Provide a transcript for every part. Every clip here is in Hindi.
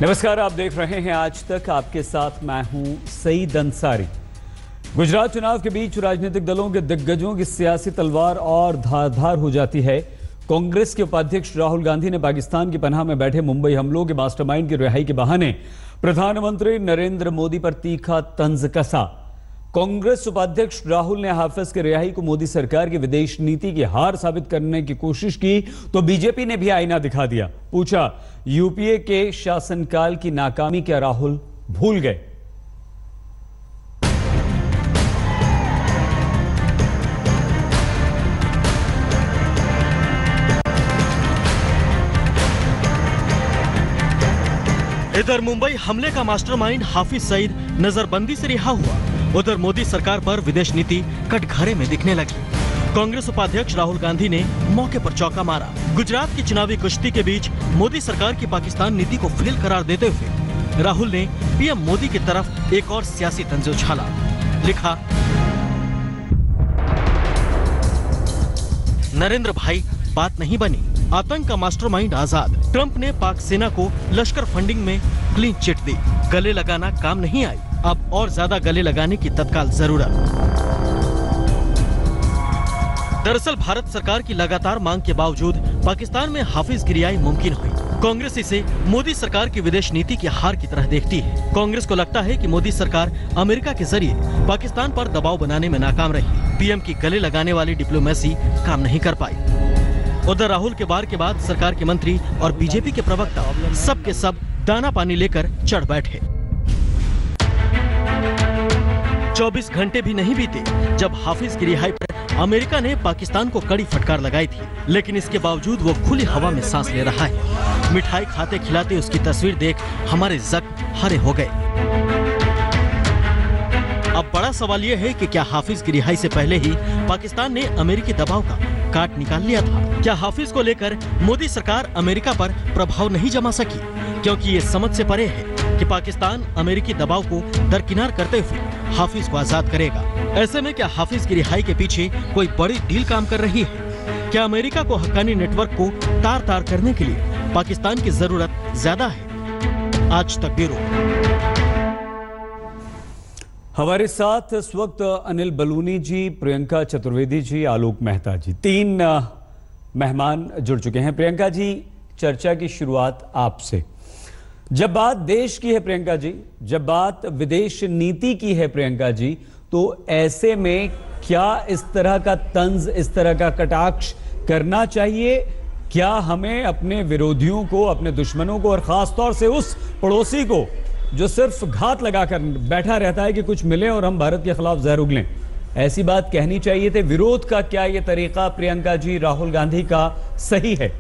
नमस्कार, आप देख रहे हैं आज तक। आपके साथ मैं हूं सईद अंसारी। गुजरात चुनाव के बीच राजनीतिक दलों के दिग्गजों की सियासी तलवार और धारदार हो जाती है। कांग्रेस के उपाध्यक्ष राहुल गांधी ने पाकिस्तान की पनाह में बैठे मुंबई हमलों के मास्टरमाइंड की रिहाई के बहाने प्रधानमंत्री नरेंद्र मोदी पर तीखा तंज कसा। कांग्रेस उपाध्यक्ष राहुल ने हाफिज की रिहाई को मोदी सरकार की विदेश नीति की हार साबित करने की कोशिश की तो बीजेपी ने भी आईना दिखा दिया। पूछा, यूपीए के शासनकाल की नाकामी क्या राहुल भूल गए? इधर मुंबई हमले का मास्टरमाइंड हाफिज सईद नजरबंदी से रिहा हुआ, उधर मोदी सरकार पर विदेश नीति कटघरे में दिखने लगी। कांग्रेस उपाध्यक्ष राहुल गांधी ने मौके पर चौका मारा। गुजरात की चुनावी कुश्ती के बीच मोदी सरकार की पाकिस्तान नीति को फेल करार देते हुए राहुल ने पीएम मोदी की तरफ एक और सियासी तंज उछाला। लिखा, नरेंद्र भाई बात नहीं बनी, आतंक का मास्टरमाइंड आजाद। ट्रंप ने पाक सेना को लश्कर फंडिंग में क्लीन चिट दी, गले लगाना काम नहीं आई, अब और ज्यादा गले लगाने की तत्काल जरूरत। दरअसल भारत सरकार की लगातार मांग के बावजूद पाकिस्तान में हाफिज की रिहाई मुमकिन हुई। कांग्रेस इसे मोदी सरकार की विदेश नीति की हार की तरह देखती है। कांग्रेस को लगता है कि मोदी सरकार अमेरिका के जरिए पाकिस्तान पर दबाव बनाने में नाकाम रही। पीएम की गले लगाने वाली डिप्लोमेसी काम नहीं कर पाई। उधर राहुल के वार के बाद सरकार के मंत्री और बीजेपी के प्रवक्ता सब के सब दाना पानी लेकर चढ़ बैठे। 24 घंटे भी नहीं बीते जब हाफिज की रिहाई पर अमेरिका ने पाकिस्तान को कड़ी फटकार लगाई थी, लेकिन इसके बावजूद वो खुली हवा में सांस ले रहा है। मिठाई खाते खिलाते उसकी तस्वीर देख हमारे जख्म हरे हो गए। अब बड़ा सवाल ये है कि क्या हाफिज की रिहाई से पहले ही पाकिस्तान ने अमेरिकी दबाव का काट निकाल लिया था? क्या हाफिज को लेकर मोदी सरकार अमेरिका पर प्रभाव नहीं जमा सकी, क्योंकि ये समझ से परे है कि पाकिस्तान अमेरिकी दबाव को दरकिनार करते हुए हाफिज को आजाद करेगा। ऐसे में क्या हाफिज की रिहाई के पीछे कोई बड़ी डील काम कर रही है? क्या अमेरिका को हक्कानी नेटवर्क को तार तार करने के लिए पाकिस्तान की जरूरत ज्यादा है? आज तक ब्यूरो। हमारे साथ इस वक्त अनिल बलूनी जी, प्रियंका चतुर्वेदी जी, आलोक मेहता जी, 3 मेहमान जुड़ चुके हैं। प्रियंका जी, चर्चा की शुरुआत आपसे। जब बात देश की है प्रियंका जी, जब बात विदेश नीति की है प्रियंका जी, तो ऐसे में क्या इस तरह का तंज, इस तरह का कटाक्ष करना चाहिए? क्या हमें अपने विरोधियों को, अपने दुश्मनों को और खास तौर से उस पड़ोसी को जो सिर्फ घात लगाकर बैठा रहता है कि कुछ मिले और हम भारत के खिलाफ जहर उगलें, ऐसी बात कहनी चाहिए थी? विरोध का क्या ये तरीका प्रियंका जी राहुल गांधी का सही है?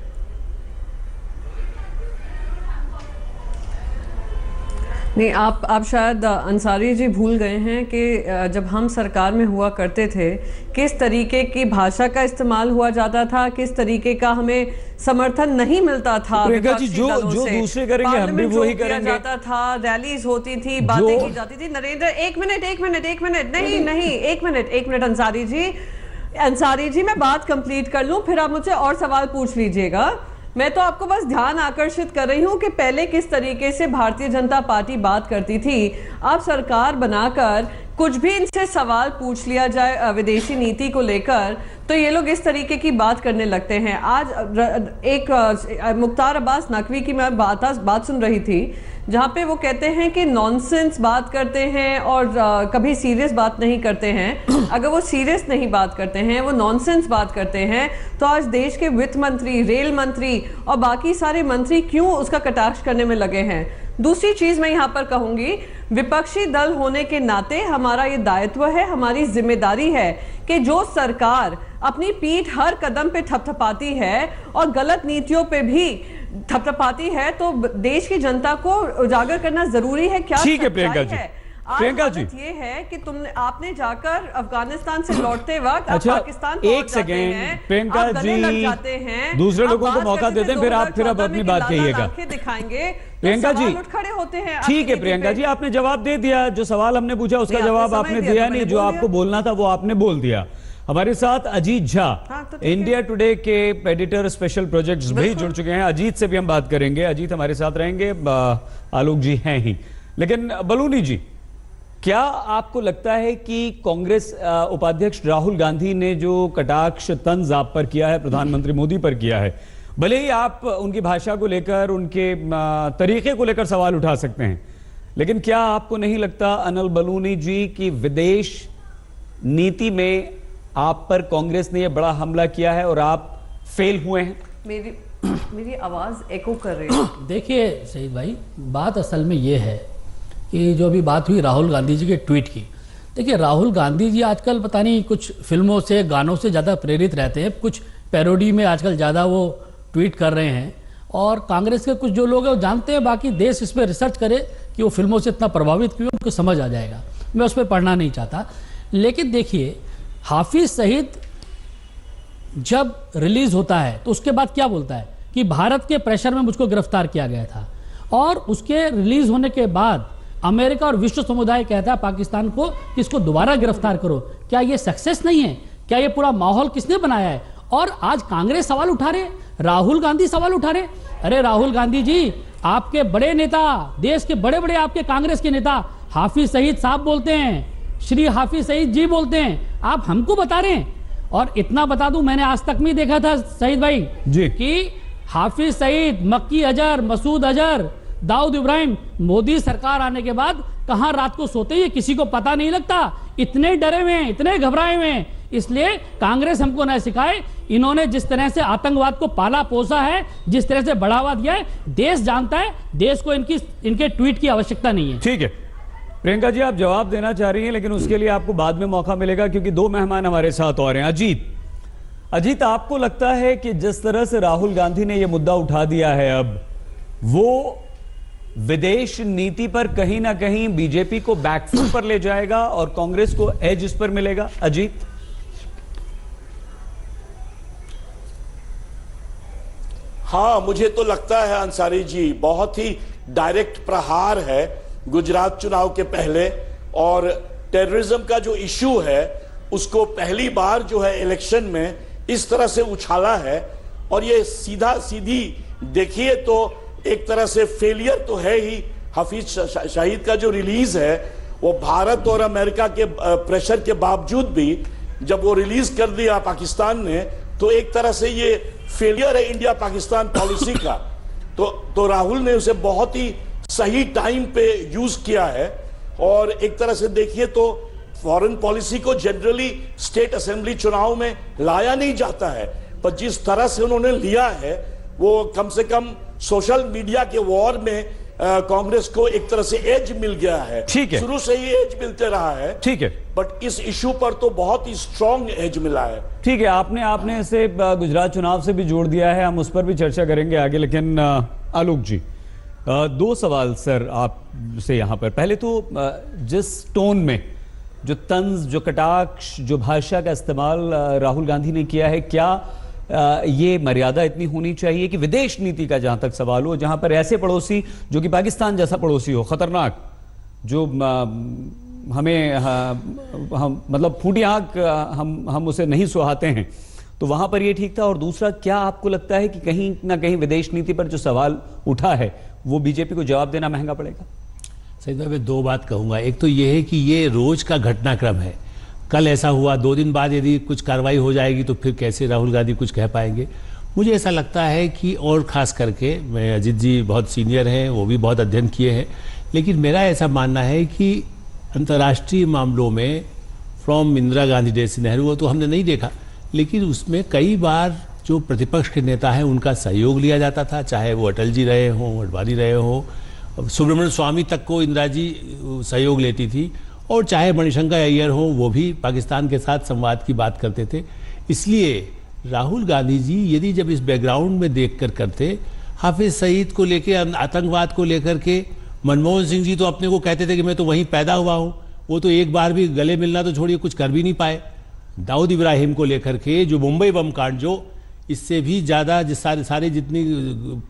नहीं, आप शायद अंसारी जी भूल गए हैं कि जब हम सरकार में हुआ करते थे किस तरीके की भाषा का इस्तेमाल हुआ जाता था, किस तरीके का हमें समर्थन नहीं मिलता था। जी, जो दूसरे करेंगे हम भी वही करेंगे। जाता था, रैलीज होती थी, बातें की जाती थी। नरेंद्र, एक मिनट नहीं, एक मिनट अंसारी जी, मैं बात कंप्लीट कर लूं, फिर आप मुझसे और सवाल पूछ लीजिएगा। मैं तो आपको बस ध्यान आकर्षित कर रही हूं कि पहले किस तरीके से भारतीय जनता पार्टी बात करती थी। आप सरकार बनाकर कुछ भी इनसे सवाल पूछ लिया जाए विदेशी नीति को लेकर तो ये लोग इस तरीके की बात करने लगते हैं। आज एक मुख्तार अब्बास नकवी की मैं बात सुन रही थी जहाँ पे वो कहते हैं कि नॉनसेंस बात करते हैं और कभी सीरियस बात नहीं करते हैं। अगर वो सीरियस नहीं बात करते हैं, वो नॉनसेंस बात करते हैं, तो आज देश के वित्त मंत्री, रेल मंत्री और बाकी सारे मंत्री क्यों उसका कटाक्ष करने में लगे हैं? दूसरी चीज मैं यहाँ पर कहूंगी, विपक्षी दल होने के नाते हमारा ये दायित्व है, हमारी जिम्मेदारी है कि जो सरकार अपनी पीठ हर कदम पे थपथपाती है और गलत नीतियों पे भी थपथपाती है, तो देश की जनता को उजागर करना जरूरी है। क्या ठीक है प्रियंका जी, प्रियंका जी, ये है कि आपने जाकर अफगानिस्तान से लौटते वक्त पाकिस्तान एक सेकेंड प्रियंका जी, दूसरे लोगों को मौका देते हैं, फिर आप अपनी बात कहिएगा। दिखाएंगे प्रियंका जी, खड़े होते हैं। ठीक है प्रियंका जी, आपने जवाब दे दिया। जो सवाल हमने पूछा उसका जवाब आपने दिया नहीं, जो आपको बोलना था वो आपने बोल दिया। हमारे साथ अजीत झा, हाँ, तो ठीक है। इंडिया टुडे के एडिटर स्पेशल प्रोजेक्ट्स भी जुड़ चुके हैं। अजीत से भी हम बात करेंगे, अजीत हमारे साथ रहेंगे, आलोक जी हैं ही। लेकिन बलूनी जी, क्या आपको लगता है कि कांग्रेस उपाध्यक्ष राहुल गांधी ने जो कटाक्ष तंज आप पर किया है, प्रधानमंत्री मोदी पर किया है, भले ही आप उनकी भाषा को लेकर, उनके तरीके को लेकर सवाल उठा सकते हैं, लेकिन क्या आपको नहीं लगता अनिल बलूनी जी की विदेश नीति में आप पर कांग्रेस ने यह बड़ा हमला किया है और आप फेल हुए हैं? मेरी आवाज एको कर रही है। देखिए शहीद भाई, बात असल में ये है कि जो अभी बात हुई राहुल गांधी जी के ट्वीट की, देखिए राहुल गांधी जी आजकल पता नहीं कुछ फिल्मों से, गानों से ज़्यादा प्रेरित रहते हैं, कुछ पैरोडी में आजकल ज़्यादा वो ट्वीट कर रहे हैं। और कांग्रेस के कुछ जो लोग हैं वो जानते हैं, बाकी देश इस पर रिसर्च करे कि वो फिल्मों से इतना प्रभावित क्यों, उनको समझ आ जाएगा। मैं उस पर पढ़ना नहीं चाहता। लेकिन देखिए, हाफिज सईद जब रिलीज होता है तो उसके बाद क्या बोलता है कि भारत के प्रेशर में मुझको गिरफ्तार किया गया था, और उसके रिलीज होने के बाद अमेरिका और विश्व समुदाय कहता है पाकिस्तान को कि इसको दोबारा गिरफ्तार करो। क्या ये सक्सेस नहीं है? क्या ये पूरा माहौल किसने बनाया है? और आज कांग्रेस सवाल उठा रहे, राहुल गांधी सवाल उठा रहे। अरे राहुल गांधी जी, आपके बड़े नेता, देश के बड़े बड़े आपके कांग्रेस के नेता हाफिज सईद साहब बोलते हैं, श्री हाफिज सईद जी बोलते हैं, आप हमको बता रहे हैं। और इतना बता दूं, मैंने आज तक में देखा था सईद भाई जी कि हाफिज सईद, मक्की अजहर, मसूद अजहर, दाऊद इब्राहिम, मोदी सरकार आने के बाद कहां रात को सोते हैं किसी को पता नहीं लगता। इतने डरे हुए हैं, इतने घबराए हुए हैं। इसलिए कांग्रेस हमको न सिखाए। इन्होंने जिस तरह से आतंकवाद को पाला पोसा है, जिस तरह से बढ़ावा दिया है, देश जानता है। देश को इनके ट्वीट की आवश्यकता नहीं है। ठीक है प्रियंका जी, आप जवाब देना चाह रही हैं, लेकिन उसके लिए आपको बाद में मौका मिलेगा क्योंकि दो मेहमान हमारे साथ और हैं। अजीत, आपको लगता है कि जिस तरह से राहुल गांधी ने यह मुद्दा उठा दिया है, अब वो विदेश नीति पर कहीं ना कहीं बीजेपी को बैकफुट पर ले जाएगा और कांग्रेस को एज इस पर मिलेगा? अजीत, हाँ, मुझे तो लगता है अंसारी जी, बहुत ही डायरेक्ट प्रहार है गुजरात चुनाव के पहले। और टेररिज्म का जो इश्यू है उसको पहली बार जो है इलेक्शन में इस तरह से उछाला है। और ये सीधा सीधी देखिए तो एक तरह से फेलियर तो है ही। हाफिज सईद का जो रिलीज है वो भारत और अमेरिका के प्रेशर के बावजूद भी जब वो रिलीज कर दिया पाकिस्तान ने, तो एक तरह से ये फेलियर है इंडिया पाकिस्तान पॉलिसी का। तो राहुल ने उसे बहुत ही सही टाइम पे यूज किया है। और एक तरह से देखिए तो फॉरेन पॉलिसी को जनरली स्टेट असेंबली चुनाव में लाया नहीं जाता है, पर जिस तरह से उन्होंने लिया है वो कम से कम सोशल मीडिया के वॉर में कांग्रेस को एक तरह से एज मिल गया है। ठीक है, शुरू से ही एज मिलते रहा है। ठीक है, बट इस इशू पर तो बहुत ही स्ट्रांग एज मिला है। ठीक है, आपने इसे गुजरात चुनाव से भी जोड़ दिया है, हम उस पर भी चर्चा करेंगे आगे। लेकिन आलोक जी, दो सवाल सर आपसे यहां पर। पहले तो जिस टोन में, जो तंज, जो कटाक्ष, जो भाषा का इस्तेमाल राहुल गांधी ने किया है, क्या ये मर्यादा इतनी होनी चाहिए कि विदेश नीति का जहां तक सवाल हो, जहां पर ऐसे पड़ोसी जो कि पाकिस्तान जैसा पड़ोसी हो, खतरनाक, जो हमें हम मतलब फूटी आंख हम उसे नहीं सुहाते हैं, तो वहां पर ये ठीक था? और दूसरा, क्या आपको लगता है कि कहीं ना कहीं विदेश नीति पर जो सवाल उठा है वो बीजेपी को जवाब देना महंगा पड़ेगा? सही मैं दो बात कहूंगा। एक तो ये है कि ये रोज का घटनाक्रम है। कल ऐसा हुआ, 2 दिन बाद यदि कुछ कार्रवाई हो जाएगी तो फिर कैसे राहुल गांधी कुछ कह पाएंगे? मुझे ऐसा लगता है कि, और खास करके मैं, अजीत जी बहुत सीनियर हैं, वो भी बहुत अध्ययन किए हैं, लेकिन मेरा ऐसा मानना है कि अंतर्राष्ट्रीय मामलों में फ्रॉम इंदिरा गांधी डेज से नेहरू, वो तो हमने नहीं देखा, लेकिन उसमें कई बार जो प्रतिपक्ष के नेता हैं उनका सहयोग लिया जाता था, चाहे वो अटल जी रहे हों, अडवाणी रहे हों, सुब्रमण्यम स्वामी तक को इंदिरा जी सहयोग लेती थी, और चाहे मणिशंकर अय्यर हो, वो भी पाकिस्तान के साथ संवाद की बात करते थे। इसलिए राहुल गांधी जी यदि जब इस बैकग्राउंड में देखकर करते, हाफिज सईद को लेकर, आतंकवाद को लेकर के, मनमोहन सिंह जी तो अपने को कहते थे कि मैं तो वहीं पैदा हुआ हूँ, वो तो एक बार भी गले मिलना तो छोड़िए कुछ कर भी नहीं पाए। दाऊद इब्राहिम को लेकर के जो मुंबई बम कांड, जो इससे भी ज़्यादा सारे जितने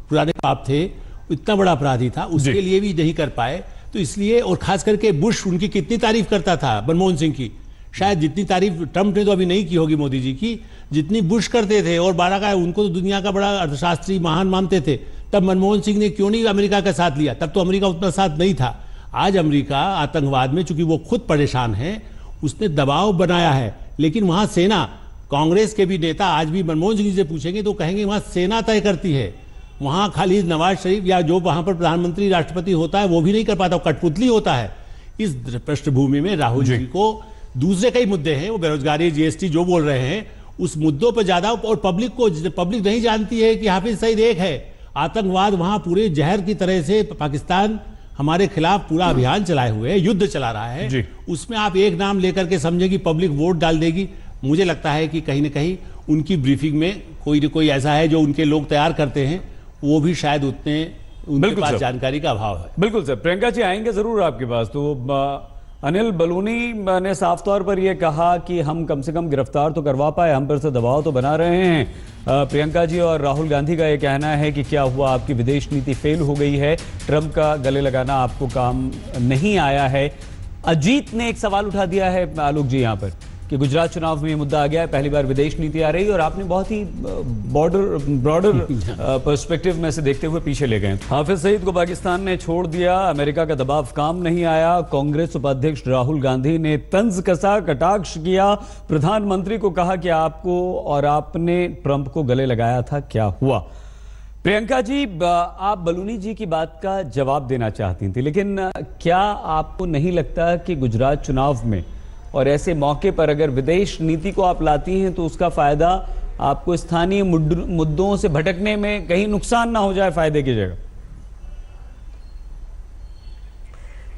पुराने पाप थे, इतना बड़ा अपराधी था, उसके लिए भी नहीं कर पाए। तो इसलिए, और खास करके बुश उनकी कितनी तारीफ करता था, मनमोहन सिंह की, शायद जितनी तारीफ ट्रंप ने तो अभी नहीं की होगी मोदी जी की, जितनी बुश करते थे और बारह का उनको तो दुनिया का बड़ा अर्थशास्त्री महान मानते थे, तब मनमोहन सिंह ने क्यों नहीं अमेरिका का साथ लिया? तब तो अमेरिका उतना साथ नहीं था। आज अमेरिका आतंकवाद में, चूंकि वो खुद परेशान है, उसने दबाव बनाया है, लेकिन वहां सेना, कांग्रेस के भी नेता आज भी मनमोहन सिंह से पूछेंगे तो कहेंगे वहां सेना तय करती है। वहां खाली नवाज शरीफ या जो वहां पर प्रधानमंत्री राष्ट्रपति होता है वो भी नहीं कर पाता, कठपुतली होता है। इस पृष्ठभूमि में राहुल जी को दूसरे कई मुद्दे हैं, वो बेरोजगारी, जीएसटी जो बोल रहे हैं उस मुद्दों पर ज्यादा, और पब्लिक नहीं जानती है कि हाफिज सईद एक है। आतंकवाद वहां पूरे जहर की तरह से पाकिस्तान हमारे खिलाफ पूरा अभियान चलाए हुए है, युद्ध चला रहा है। उसमें आप एक नाम लेकर के समझे कि पब्लिक वोट डाल देगी, मुझे लगता है कि कहीं ना कहीं उनकी ब्रीफिंग में कोई न कोई ऐसा है जो उनके लोग तैयार करते हैं, वो भी शायद उनके पास जानकारी का अभाव है। बिल्कुल सर, प्रियंका जी आएंगे जरूर आपके पास। तो अनिल बलूनी ने साफ तौर पर यह कहा कि हम कम से कम गिरफ्तार तो करवा पाए, हम पर से दबाव तो बना रहे हैं। प्रियंका जी और राहुल गांधी का यह कहना है कि क्या हुआ, आपकी विदेश नीति फेल हो गई है, ट्रंप का गले लगाना आपको काम नहीं आया है। अजीत ने एक सवाल उठा दिया है आलोक जी यहाँ पर कि गुजरात चुनाव में ये मुद्दा आ गया है, पहली बार विदेश नीति आ रही है, और आपने बहुत ही ब्रॉडर पर्सपेक्टिव में से देखते हुए पीछे ले गए। हाफिज सईद को पाकिस्तान ने छोड़ दिया, अमेरिका का दबाव काम नहीं आया, कांग्रेस उपाध्यक्ष राहुल गांधी ने तंज कसा, कटाक्ष किया, प्रधानमंत्री को कहा कि आपको और आपने ट्रंप को गले लगाया था, क्या हुआ? प्रियंका जी, आप बलूनी जी की बात का जवाब देना चाहती थी, लेकिन क्या आपको नहीं लगता कि गुजरात चुनाव में और ऐसे मौके पर अगर विदेश नीति को आप लाती हैं तो उसका फायदा आपको स्थानीय मुद्दों से भटकने में कहीं नुकसान ना हो जाए फायदे की जगह?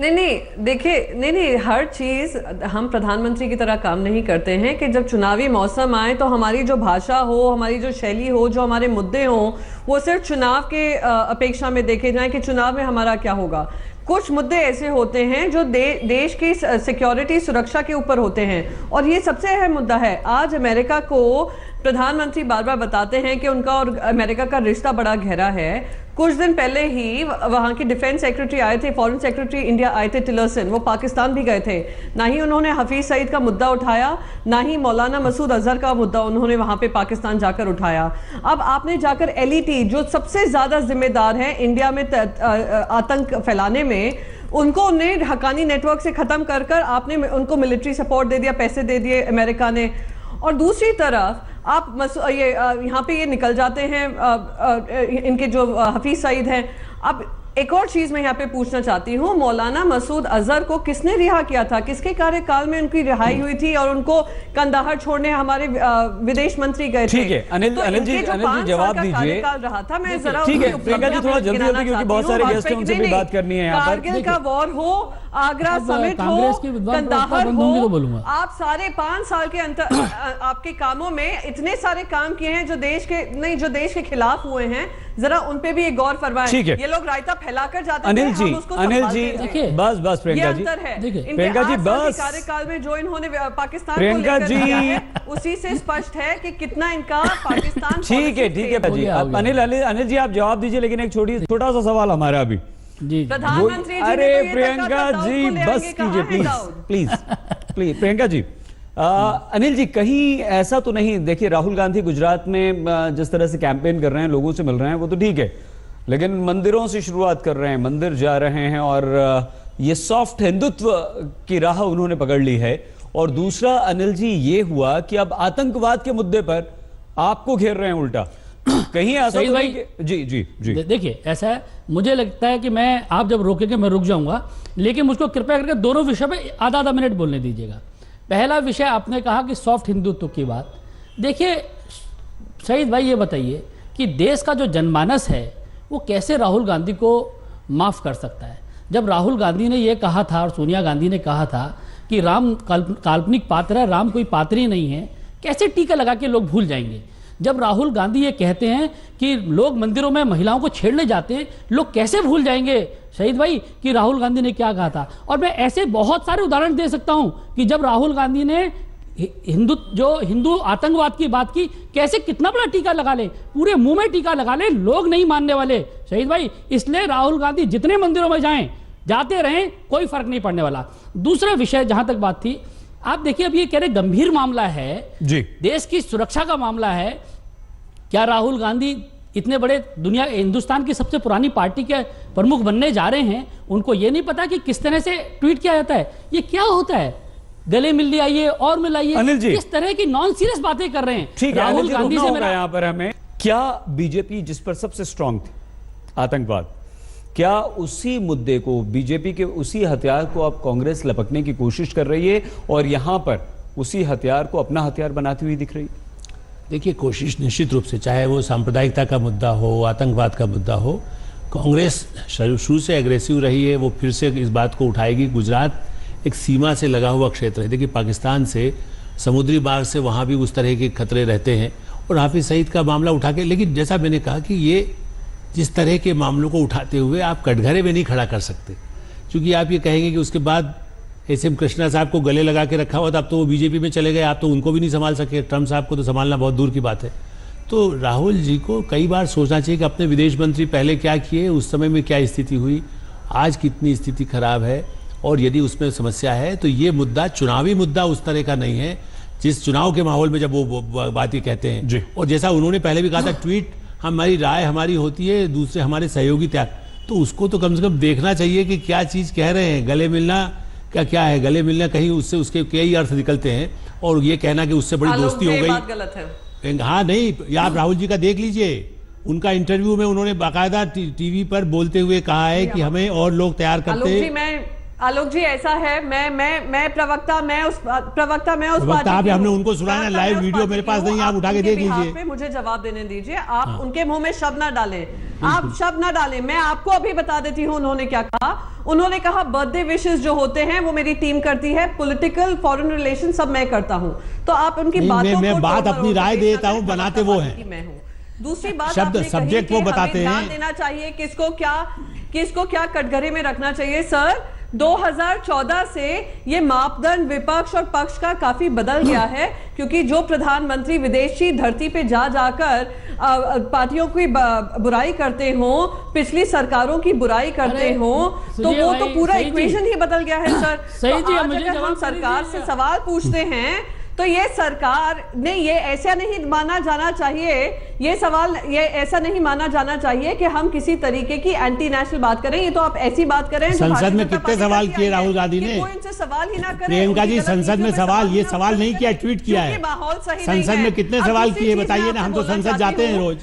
नहीं देखिए, नहीं हर चीज हम प्रधानमंत्री की तरह काम नहीं करते हैं कि जब चुनावी मौसम आए तो हमारी जो भाषा हो, हमारी जो शैली हो, जो हमारे मुद्दे हों, वो सिर्फ चुनाव के अपेक्षा में देखे जाएं कि चुनाव में हमारा क्या होगा। कुछ मुद्दे ऐसे होते हैं जो देश की सिक्योरिटी, सुरक्षा के ऊपर होते हैं, और ये सबसे अहम मुद्दा है। आज अमेरिका को प्रधानमंत्री बार बार बताते हैं कि उनका और अमेरिका का रिश्ता बड़ा गहरा है। कुछ दिन पहले ही वहां के डिफेंस सेक्रेटरी आए थे, फॉरेन सेक्रेटरी इंडिया आए थे टिलरसन, वो पाकिस्तान भी गए थे। ना ही उन्होंने हफीज सईद का मुद्दा उठाया, ना ही मौलाना मसूद अजहर का मुद्दा उन्होंने वहां पे पाकिस्तान जाकर उठाया। अब आपने जाकर LET, जो सबसे ज्यादा जिम्मेदार है इंडिया में आतंक फैलाने में, उनको ने हकानी नेटवर्क से खत्म कर कर आपने उनको मिलिट्री सपोर्ट दे दिया, पैसे दे दिए अमेरिका ने। और दूसरी तरफ आप यहाँ पे ये निकल जाते हैं इनके जो हफीज सईद हैं। अब एक और चीज मैं यहाँ पे पूछना चाहती हूँ, मौलाना मसूद अजहर को किसने रिहा किया था? किसके कार्यकाल में उनकी रिहाई हुई थी और उनको कंदाहार छोड़ने हमारे विदेश मंत्री गए थे? ठीक है, अनिल जी जवाब दीजिए। रहा था, मैं जरा ठीक है प्रियंका जी, थोड़ा जल्दी जल्दी क्योंकि बहुत सारे गेस्ट हैं, उनसे भी बात करनी है यहाँ पर। कारगिल का वॉर हो, आगरा समिट हो, कंदाहार हो, आप सारे 5 साल के अंतर आपके कामों में इतने सारे काम किए हैं जो देश के खिलाफ हुए हैं, जरा उन पे भी एक गौर फरमाएं। ये लोग रायता फैलाकर जाते हैं। अनिल जी बस प्रियंका जी, प्रियंका जी बस, कार्यकाल में जो इन्होंने पाकिस्तान को लेकर किया है उसी से स्पष्ट है कि कितना इनका पाकिस्तान। ठीक है जी, अनिल जी आप जवाब दीजिए, लेकिन एक छोटा सा सवाल हमारा भी जी। प्रधानमंत्री जी, अरे प्रियंका जी बस कीजिए प्लीज प्रियंका जी। अनिल जी, कहीं ऐसा तो नहीं, देखिए राहुल गांधी गुजरात में जिस तरह से कैंपेन कर रहे हैं, लोगों से मिल रहे हैं, वो तो ठीक है, लेकिन मंदिरों से शुरुआत कर रहे हैं, मंदिर जा रहे हैं, और ये सॉफ्ट हिंदुत्व की राह उन्होंने पकड़ ली है। और दूसरा अनिल जी ये हुआ कि अब आतंकवाद के मुद्दे पर आपको घेर रहे हैं उल्टा, कहीं ऐसा तो नहीं? जी देखिए ऐसा है, मुझे लगता है कि आप जब रोकेंगे मैं रुक जाऊंगा, लेकिन मुझको कृपया करके दोनों विषय पे आधा मिनट बोलने दीजिएगा। पहला विषय आपने कहा कि सॉफ्ट हिंदुत्व की बात। देखिए शहीद भाई, ये बताइए कि देश का जो जनमानस है वो कैसे राहुल गांधी को माफ कर सकता है? जब राहुल गांधी ने ये कहा था और सोनिया गांधी ने कहा था कि राम काल्पनिक पात्र है, राम कोई पात्र ही नहीं है, कैसे टीका लगा के लोग भूल जाएंगे? जब राहुल गांधी ये कहते हैं कि लोग मंदिरों में महिलाओं को छेड़ने जाते हैं, लोग कैसे भूल जाएंगे शहीद भाई कि राहुल गांधी ने क्या कहा था? और मैं ऐसे बहुत सारे उदाहरण दे सकता हूं कि जब राहुल गांधी ने हिंदू आतंकवाद की बात की, कैसे कितना बड़ा टीका लगा ले, पूरे मुंह में टीका लगा ले, लोग नहीं मानने वाले शहीद भाई। इसलिए राहुल गांधी जितने मंदिरों में जाते रहें, कोई फर्क नहीं पड़ने वाला। दूसरा विषय जहां तक बात थी आप देखिए, अब ये कह रहे गंभीर मामला है जी, देश की सुरक्षा का मामला है। क्या राहुल गांधी इतने बड़े हिंदुस्तान की सबसे पुरानी पार्टी के प्रमुख बनने जा रहे हैं, उनको ये नहीं पता कि किस तरह से ट्वीट किया जाता है? ये क्या होता है? गले मिल लियाइए और मिलाइए, अनिल जी, इस तरह की नॉन सीरियस बातें कर रहे हैं। ठीक है, राहुल गांधी से मेरा यहां पर हमें क्या बीजेपी जिस पर सबसे स्ट्रांग थी, आतंकवाद, क्या उसी मुद्दे को, बीजेपी के उसी हथियार को अब कांग्रेस लपकने की कोशिश कर रही है और यहां पर उसी हथियार को अपना हथियार बनाती हुई दिख रही है? देखिए, कोशिश निश्चित रूप से, चाहे वो सांप्रदायिकता का मुद्दा हो, आतंकवाद का मुद्दा हो, कांग्रेस शुरू से एग्रेसिव रही है, वो फिर से इस बात को उठाएगी। गुजरात एक सीमा से लगा हुआ क्षेत्र है। देखिए, पाकिस्तान से समुद्री मार्ग से वहाँ भी उस तरह के खतरे रहते हैं और हाफिज सईद का मामला उठा के, लेकिन जैसा मैंने कहा कि ये जिस तरह के मामलों को उठाते हुए आप कटघरे में नहीं खड़ा कर सकते, क्योंकि आप ये कहेंगे कि उसके बाद एस.एम. कृष्णा साहब को गले लगा के रखा हुआ था, अब तो वो बीजेपी में चले गए, आप तो उनको भी नहीं संभाल सके, ट्रम्प साहब को तो संभालना बहुत दूर की बात है। तो राहुल जी को कई बार सोचना चाहिए कि अपने विदेश मंत्री पहले क्या किए, उस समय में क्या स्थिति हुई, आज कितनी स्थिति खराब है, और यदि उसमें समस्या है तो ये मुद्दा चुनावी मुद्दा उस तरह का नहीं है जिस चुनाव के माहौल में जब वो बात ये कहते हैं जी। और जैसा उन्होंने पहले भी कहा था, ट्वीट हमारी राय हमारी होती है, दूसरे हमारे सहयोगी त्याग, तो उसको तो कम से कम देखना चाहिए कि क्या चीज़ कह रहे हैं। गले मिलना क्या है? गले मिलना कहीं उससे उसके कई अर्थ निकलते हैं, और ये कहना कि उससे बड़ी दोस्ती हो गई, गलत है। हाँ नहीं, ये आप राहुल जी का देख लीजिए, उनका इंटरव्यू में उन्होंने बाकायदा टीवी पर बोलते हुए कहा है कि हमें और लोग तैयार करते हैं। आलोक जी, ऐसा है, मैं प्रवक्ता, मैं उस प्रवक्ता आप, हमने उनको सुनाया लाइव वीडियो मेरे पास नहीं है, आप उठा के देख लीजिए। मुझे जवाब देने दीजिए, आप उनके मुंह में शब्द ना डालें, आप शब्द ना डालें। मैं आपको अभी बता देती हूँ उन्होंने क्या कहा। उन्होंने कहा बर्थडे विशेस जो होते हैं वो मेरी टीम करती है, पॉलिटिकल फॉरेन रिलेशन सब मैं करता हूँ। तो आप उनकी बातों मैं बात अपनी राय देता हूँ, बनाते वो हैं। मैं हूँ। दूसरी बात शब्द सब्जेक्ट वो बताते हैं, देना चाहिए किसको क्या कटघरे में रखना चाहिए। सर, 2014 से ये मापदंड विपक्ष और पक्ष का काफी बदल गया है, क्योंकि जो प्रधानमंत्री विदेशी धरती पे जाकर पार्टियों की बुराई करते हो, पिछली सरकारों की बुराई करते हो, तो वो तो पूरा इक्वेशन ही बदल गया है। सर, तो आज अगर हम सरकार से सवाल पूछते हैं तो ये सरकार ने ये ऐसा नहीं माना जाना चाहिए, ये ऐसा नहीं माना जाना चाहिए कि हम किसी तरीके की एंटी नेशनल बात करें। ये तो आप ऐसी बात करें। संसद में कितने सवाल किए राहुल गांधी ने? कोई उनसे सवाल ही ना करे। प्रियंका जी, संसद में सवाल, ये सवाल नहीं किया, ट्वीट किया है। माहौल सही संसद में कितने सवाल किए बताइए ना, हम तो संसद जाते हैं रोज।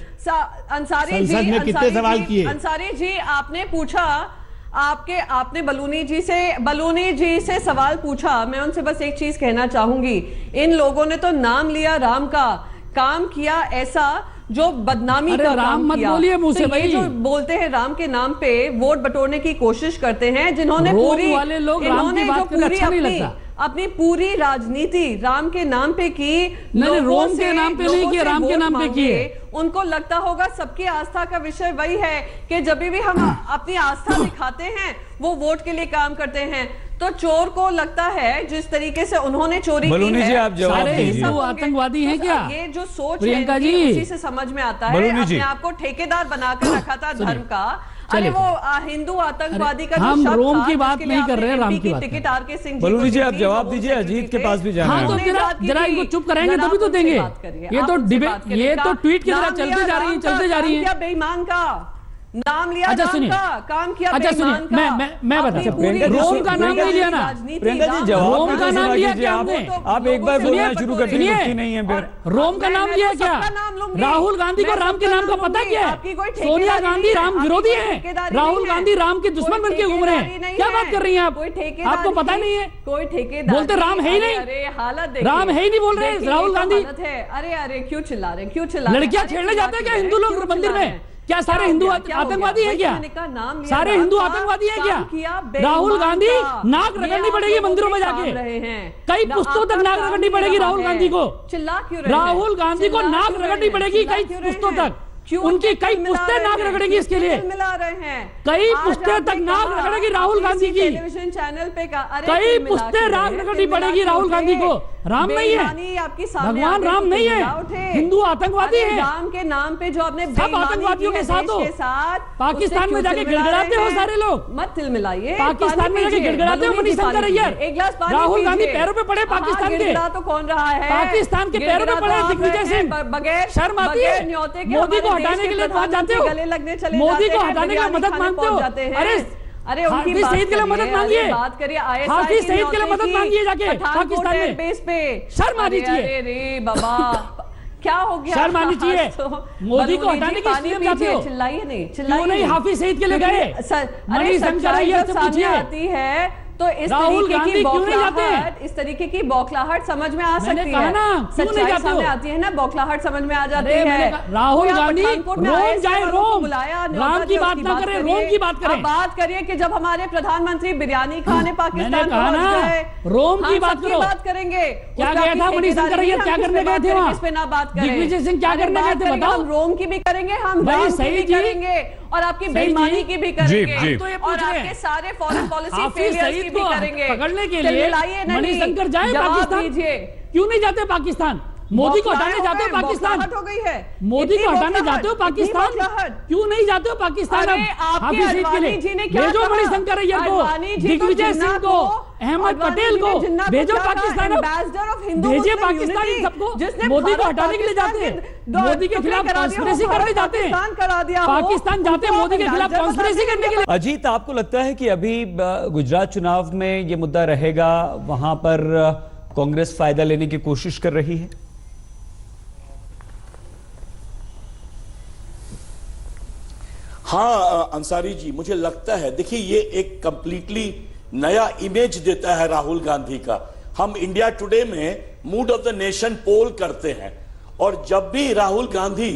अंसारी जी, संसद में कितने सवाल किए? अंसारी जी, आपने पूछा, आपने बलूनी जी से सवाल पूछा। मैं उनसे बस एक चीज कहना चाहूंगी, इन लोगों ने तो नाम लिया राम का, काम किया ऐसा जो बदनामी का काम किया। तो ये जो बोलते हैं राम के नाम पे वोट बटोरने की कोशिश करते हैं, जिन्होंने अपनी पूरी राजनीति राम के नाम पे की, रोम के नाम पे नहीं किया, राम के नाम पे किए। उनको लगता होगा सबकी आस्था का विषय वही है कि जब भी हम अपनी आस्था दिखाते हैं वो वोट के लिए काम करते हैं। तो चोर को लगता है जिस तरीके से उन्होंने चोरी की है, आप जवाब सारे हिंदू आतंकवादी हैं क्या? ये जो सोच प्रियंका है जी, उसी से समझ में आता है। अपने आप को ठेकेदार बनाकर रखा था धर्म का। अरे वो हिंदू आतंकवादी का हम रोम की बात नहीं कर रहे हैं, राम की बात। टिकट आर.के. सिंह बलूनी जी, आप जवाब दीजिए, अजीत के पास भी जाना है। हाँ, तो जरा इनको चुप कराएंगे तभी तो देंगे। ये तो डिबेट, ये तो ट्वीट की तरह चलते जा रही है। बेईमान का नाम लिया, अच्छा सुनिए, काम किया। अच्छा सुनिए, मैं बता, रोम का नाम नहीं लिया ना, प्रियंका जी, जवाब रोम का नाम लिया क्या आपने? आप एक बार बोलना शुरू कर दीजिए, नहीं है फिर रोम का नाम लिया क्या? राहुल गांधी को राम के नाम का पता क्या है? सोनिया गांधी राम विरोधी है, राहुल गांधी राम के दुश्मन बनके घूम रहे हैं। क्या बात कर रही हैं आप? आपको पता नहीं है? कोई ठेकेदार बोलते राम है ही नहीं, हालत राम है ही नहीं बोल रहे राहुल गांधी। अरे क्यों चिल्ला रहे, क्यों चिल्ला रहे? लड़कियां छेड़ने जाते हैं क्या हिंदू लोग मंदिर में? क्या सारे हिंदू आतंकवादी हैं क्या? सारे हिंदू आतंकवादी हैं क्या? राहुल गांधी नाक रगड़नी पड़ेगी मंदिरों में जाके, कई पुस्तकों तक नाक रगड़नी पड़ेगी राहुल गांधी को। चिल्ला क्यों रहे? राहुल गांधी को नाक रगड़नी पड़ेगी कई पुस्तकों तक, उनकी कई पुस्तें नाक रगड़ेगी इसके लिए। मिला रहे हैं कई पुस्तें तक नाक रगड़ेगी राहुल गांधी की, टेलीविजन चैनल पे कई पुस्तें नाक रगड़नी पड़ेगी राहुल गांधी को। राम नहीं है, बेईमानी आपकी सामने भगवान राम नहीं है, हिंदू आतंकवादी है। राम के नाम पे जो आपने सब आतंकवादियों के साथ हो, पाकिस्तान में जाके गिड़गिड़ाते हो सारे लोग, मत तिलमिलाइए। पाकिस्तान में जाके गिड़गिड़ाते हो मणिशंकर अय्यर, एक गिलास पानी राहुल गांधी पीजिए। पैरों पे पड़े पाकिस्तान के, गिड़गिड़ा तो कौन रहा है? पाकिस्तान के पैरों पे पड़े दिग्विजय सिंह, बगैर शर्म आती है? मोदी को हटाने के लिए वहां जाते हो, गले लगने चले मोदी जाते को हैं, हटाने के लिए बिरयानी मदद खाने मांगते हो। पहुंच जाते हैं। अरे उनकी हाफिज बात सईद के लिए करिए, मदद मांगिए, अरे बात करिए ISI हाफिज की सईद के लिए मदद मांगिए जाके पठानकोट पाकिस्तान में। एयरबेस पे। शर्म आनी चाहिए। अरे रे बाबा क्या हो गया? शर्म आनी चाहिए। आज तो मोदी को बलूनी हटाने जी के पानी लिए जाते पीजिए, हो। चिल्लाइए नहीं, क्यों चिल्लाइए नहीं हाफिज सईद के लिए गए? मणिशंकर अय्यर से सामने पूछिए, आती है तो इस राहुल तरीके गांधी की क्यों नहीं जाते? बौखलाहट, इस तरीके की बौखलाहट समझ में आ मैंने सकती कहा है। ना, क्यों नहीं सच्चाई जाते हो? सामने आती है ना, बौखलाहट समझ में आ जाती अरे मैंने है। कहा, राहुल कोई आप गांधी पठानकोट में रोम ISI जाए, वालों को रोम। बुलाया, राम न्योता की दिया, बात उसकी ना करें, करिए। रोम की बात करें। अब बात करिए कि जब हमारे प्रधानमंत्री बिरयानी खाने पाकिस्तान मैंने कहा पहुंच ना, गए, रोम की हम बात सबकी करो। बात करेंगे। क्या उसका गया था आपकी मणिशंकर अय्यर, क्या हम करने किस पे गए थे बात वहाँ? करें, किस पे ना बात करें? दिग्विजय सिंह क्या अरे करने गए बात थे करेंगे, बताओ? हम रोम की भी करेंगे, हम भाई राम की सही भी जी। करेंगे और आपकी सही बेईमानी जी। की भी करेंगे जी। तो ये और पूछ रहे आपके हैं। सारे फॉरेन पॉलिसी हाफिज फेलियर्स की सईद भी को करेंगे। पकड़ने के लिए चिल्लाइए नहीं, मणिशंकर जाए जवाब पाकिस्तान? दीजिए। क्यों नहीं जाते पाकिस्तान? मोदी को हटाने जाते हो पाकिस्तान? बौखलाहट हो गई है। मोदी इतनी को हटाने बौखलाहट, जाते हो इतनी पाकिस्तान? बौखलाहट। क्यों नहीं जाते हो पाकिस्तान? अरे अब आपके हाफिज सईद के अडवाणी लिए जी ने क्या भेजो कहा? मणिशंकर अय्यर को, अडवाणी जी तो दिग्विजय जिन्ना सिंह को, अहमद अडवाणी पटेल जी ने को जिन्ना भेजो क्या कहा? पाकिस्तान। अब एम्बेसडर ऑफ हिंदू भेजिए मुस्लिम पाकिस्तान यूनिटी, सबको। जिसने मोदी को भारत हटाने के लिए जाते हैं, पाकिस्तान मोदी के टुकड़े खिलाफ करा दिया हो, कॉन्स्पिरेसी करने भारत जाते हैं, पाकिस्तान करा दिया हो, पाकिस्तान जाते हैं उनको मोदी के आप खिलाफ एम्बेसडर कॉन्स्पिरेसी बताते करने के लिए। अजीत, आपको लगता है कि अभी गुजरात चुनाव में ये मुद्दा रहेगा, वहां पर कांग्रेस फायदा लेने की कोशिश कर रही है? हाँ अंसारी जी, मुझे लगता है, देखिए ये एक कंप्लीटली नया इमेज देता है राहुल गांधी का। हम इंडिया टुडे में मूड ऑफ द नेशन पोल करते हैं और जब भी राहुल गांधी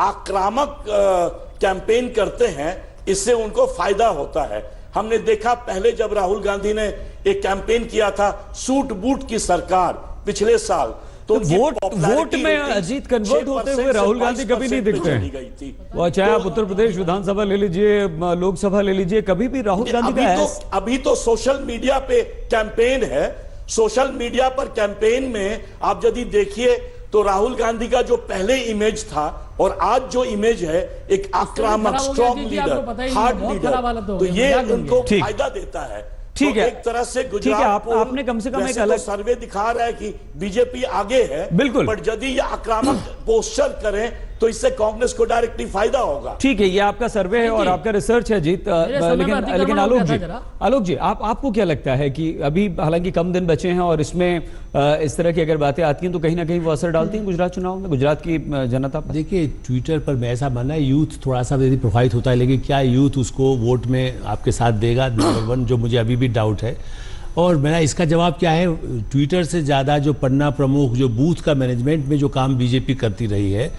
आक्रामक कैंपेन करते हैं, इससे उनको फायदा होता है। हमने देखा पहले जब राहुल गांधी ने एक कैंपेन किया था सूट बूट की सरकार पिछले साल, तो वोट में अजीत कन्वर्ट होते हुए राहुल गांधी कभी नहीं दिखते हैं। वो चाहे आप उत्तर प्रदेश विधानसभा ले लीजिए, लोकसभा ले लीजिए, कभी भी राहुल गांधी का अभी तो सोशल मीडिया पे कैंपेन है। सोशल मीडिया पर कैंपेन में आप यदि देखिए तो राहुल गांधी का जो पहले इमेज था और आज जो इमेज है, एक आक्रामक स्ट्रॉन्ग लीडर, हार्ड लीडर, तो ये उनको फायदा देता है। ठीक है, एक तरह से गुजरात आपने कम से कम एक अलग सर्वे दिखा रहा है कि बीजेपी आगे है, बिल्कुल, पर यदि ये आक्रामक पोस्टर करें तो इससे कांग्रेस को डायरेक्टली फायदा होगा। ठीक है, ये आपका सर्वे है और आपका रिसर्च है जीत, लेकिन आलोक जी आपको क्या लगता है कि अभी हालांकि कम दिन बचे हैं और इसमें इस तरह की अगर बातें आती हैं तो कहीं ना कहीं वो असर डालती हैं गुजरात चुनाव में, गुजरात की जनता पर? देखिए, ट्विटर पर मैं ऐसा मानना है, यूथ थोड़ा सा यदि प्रभावित होता है, लेकिन क्या यूथ उसको वोट में आपके साथ देगा, नंबर वन, जो मुझे अभी भी डाउट है। और मेरा इसका जवाब क्या है, ट्विटर से ज़्यादा जो पन्ना प्रमुख, जो बूथ का मैनेजमेंट में जो काम बीजेपी करती रही है,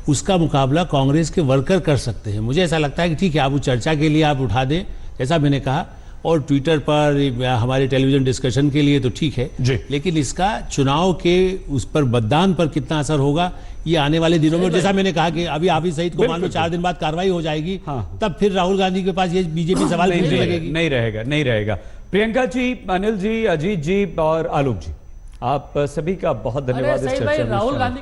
उसका मुकाबला कांग्रेस के वर्कर कर सकते हैं। मुझे ऐसा लगता है कि ठीक है, आप वो चर्चा के लिए आप उठा दें, जैसा मैंने कहा, और ट्विटर पर हमारे टेलीविजन डिस्कशन के लिए तो ठीक है, लेकिन इसका चुनाव के उस पर मतदान पर कितना असर होगा, ये आने वाले दिनों में, जैसा मैंने कहा कि अभी हाफिज सईद को मान लो 4 दिन बाद कार्रवाई हो जाएगी, तब फिर राहुल गांधी के पास ये बीजेपी सवाल पूछने लगेगी। नहीं रहेगा। प्रियंका जी, अनिल जी, अजीत जी और आलोक जी, आप सभी का बहुत धन्यवाद इस चर्चा में। राहुल गांधी,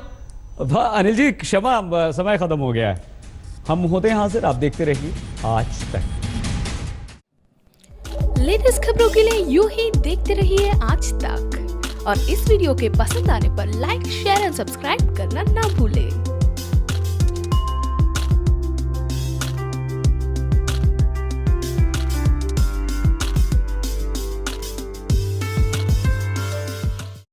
अनिल जी क्षमा, समय खत्म हो गया है। हम होते हैं हाजिर, आप देखते रहिए आज तक। लेटेस्ट खबरों के लिए यूं ही देखते रहिए आज तक और इस वीडियो के पसंद आने पर लाइक, शेयर एंड सब्सक्राइब करना ना भूलें।